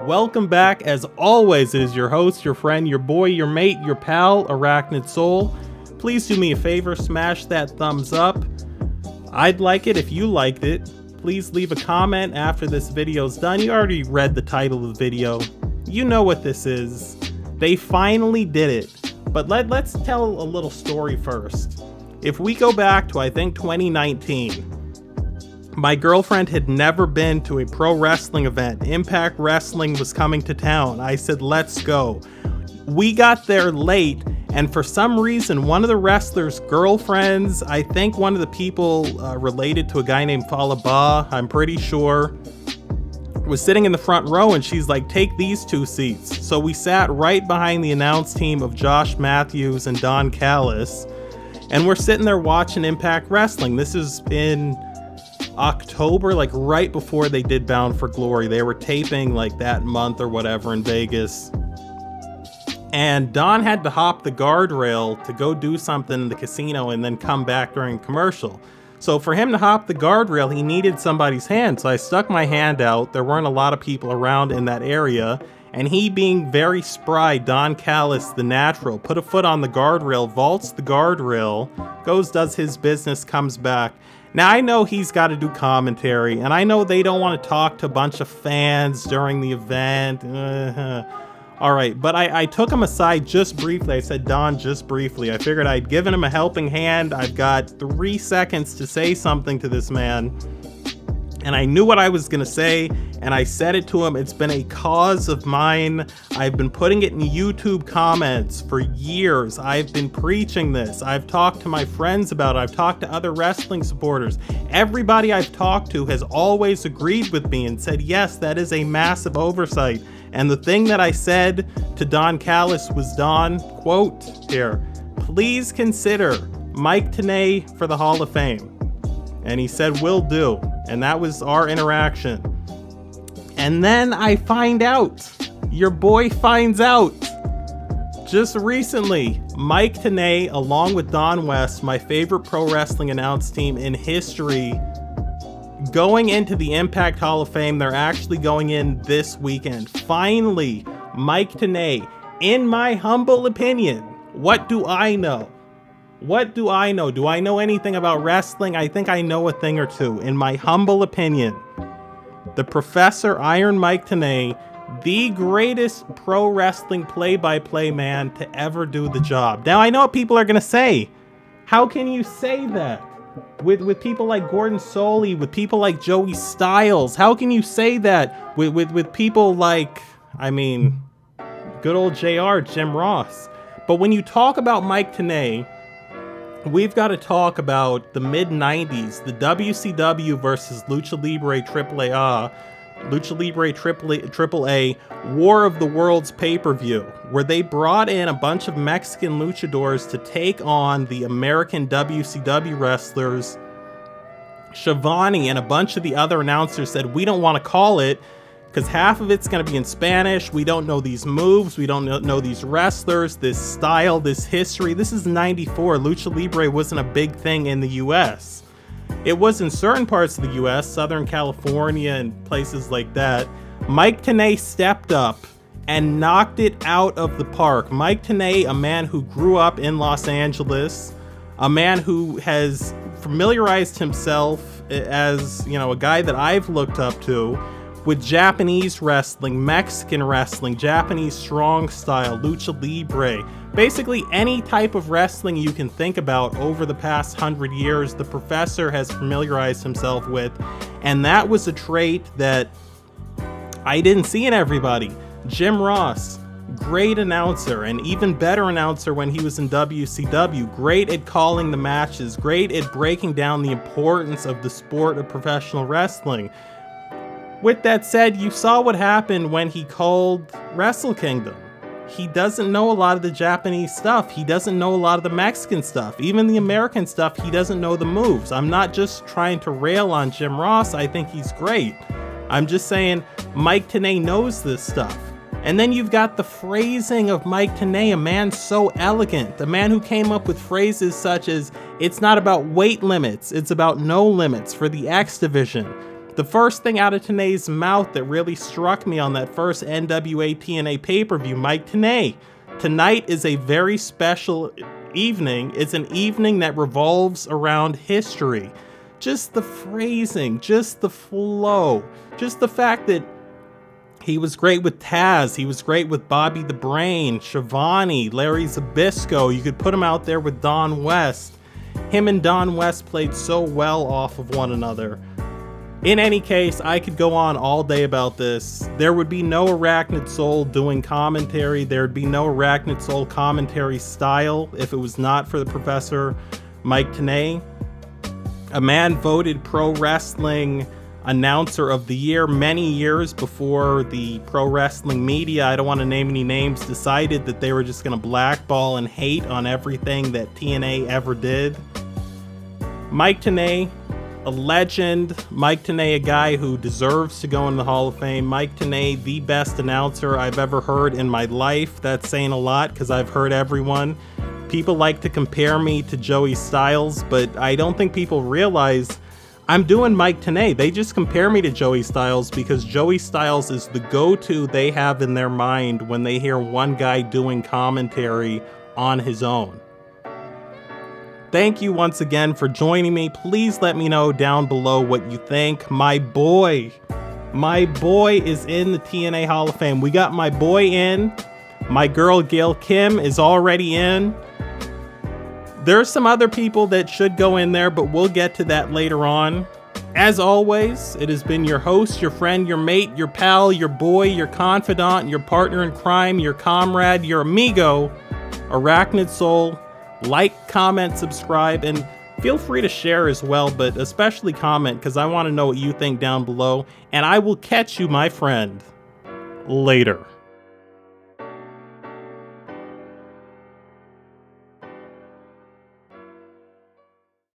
Welcome back. As always, it is your host, your friend, your boy, your mate, your pal, Arachnid Soul. Please do me a favor, smash that thumbs up. I'd like it if you liked it. Please leave a comment after this video's done. You already read the title of the video. You know what this is. They finally did it. But let's tell a little story first. If we go back to, I think, 2019, my girlfriend had never been to a pro wrestling event. Impact Wrestling was coming to town. I said, let's go. We got there late, and for some reason, one of the wrestlers' girlfriends, I think one of the people related to a guy named Falaba, I'm pretty sure, was sitting in the front row, and she's like, take these two seats. So we sat right behind the announce team of Josh Matthews and Don Callis, and we're sitting there watching Impact Wrestling. This is in October, like right before they did Bound for Glory. They were taping like that month or whatever in Vegas. And Don had to hop the guardrail to go do something in the casino and then come back during commercial. So for him to hop the guardrail, he needed somebody's hand. So I stuck my hand out. There weren't a lot of people around in that area. And he, being very spry, Don Callis, the natural, put a foot on the guardrail, vaults the guardrail, goes, does his business, comes back. Now, I know he's got to do commentary, and I know they don't want to talk to a bunch of fans during the event. All right, but I took him aside just briefly. I said, Don, just briefly. I figured I'd given him a helping hand. I've got 3 seconds to say something to this man. And I knew what I was going to say, and I said it to him. It's been a cause of mine. I've been putting it in YouTube comments for years. I've been preaching this. I've talked to my friends about it. I've talked to other wrestling supporters. Everybody I've talked to has always agreed with me and said, yes, that is a massive oversight. And the thing that I said to Don Callis was, Don, quote here, please consider Mike Tenay for the Hall of Fame. And he said, will do. And that was our interaction. And then I find out, your boy finds out, just recently, Mike Tenay, along with Don West, my favorite pro wrestling announce team in history, going into the Impact Hall of Fame. They're actually going in this weekend. Finally, Mike Tenay, in my humble opinion, what do I know? What do I know? Do I know anything about wrestling? I think I know a thing or two. In my humble opinion, the Professor Iron Mike Tenay, the greatest pro wrestling play-by-play man to ever do the job. Now, I know what people are going to say. How can you say that? With people like Gordon Soley, with people like Joey Styles, how can you say that with people like, I mean, good old JR, Jim Ross? But when you talk about Mike Tenay, we've got to talk about the mid-90s, the WCW versus Lucha Libre AAA War of the Worlds pay-per-view, where they brought in a bunch of Mexican luchadors to take on the American WCW wrestlers. Shivani and a bunch of the other announcers said, we don't want to call it because half of it's going to be in Spanish. We don't know these moves. We don't know these wrestlers, this style, this history. This is 94. Lucha Libre wasn't a big thing in the U.S. It was in certain parts of the U.S., Southern California and places like that. Mike Tenay stepped up and knocked it out of the park. Mike Tenay, a man who grew up in Los Angeles, a man who has familiarized himself as, you know, a guy that I've looked up to, with Japanese wrestling, Mexican wrestling, Japanese strong style, lucha libre, basically any type of wrestling you can think about over the past 100 years, the Professor has familiarized himself with. And that was a trait that I didn't see in everybody. Jim Ross, great announcer, and even better announcer when he was in WCW, great at calling the matches, great at breaking down the importance of the sport of professional wrestling. With that said, you saw what happened when he called Wrestle Kingdom. He doesn't know a lot of the Japanese stuff. He doesn't know a lot of the Mexican stuff. Even the American stuff, he doesn't know the moves. I'm not just trying to rail on Jim Ross. I think he's great. I'm just saying Mike Tenay knows this stuff. And then you've got the phrasing of Mike Tenay, a man so elegant, a man who came up with phrases such as, It's not about weight limits, it's about no limits for the X Division. The first thing out of Tenay's mouth that really struck me on that first NWA TNA pay-per-view, Mike Tenay. Tonight is a very special evening. It's an evening that revolves around history. Just the phrasing, just the flow, just the fact that he was great with Taz, he was great with Bobby the Brain, Shivani, Larry Zbyszko. You could put him out there with Don West. Him and Don West played so well off of one another. In any case, I could go on all day about this. There would be no Arachnid Soul doing commentary. There would be no Arachnid Soul commentary style if it was not for the Professor Mike Tenay, a man voted Pro Wrestling Announcer of the Year many years before the pro wrestling media, I don't want to name any names, decided that they were just going to blackball and hate on everything that TNA ever did. Mike Tenay, a legend. Mike Tenay, a guy who deserves to go in the Hall of Fame. Mike Tenay, the best announcer I've ever heard in my life. That's saying a lot because I've heard everyone. People like to compare me to Joey Styles, but I don't think people realize I'm doing Mike Tenay. They just compare me to Joey Styles because Joey Styles is the go-to they have in their mind when they hear one guy doing commentary on his own. Thank you once again for joining me. Please let me know down below what you think. My boy is in the TNA Hall of Fame. We got my boy in. My girl Gail Kim is already in. There's some other people that should go in there, but we'll get to that later on. As always, it has been your host, your friend, your mate, your pal, your boy, your confidant, your partner in crime, your comrade, your amigo, Arachnid Soul. Like, comment, subscribe, and feel free to share as well, but especially comment because I want to know what you think down below. And I will catch you, my friend, later.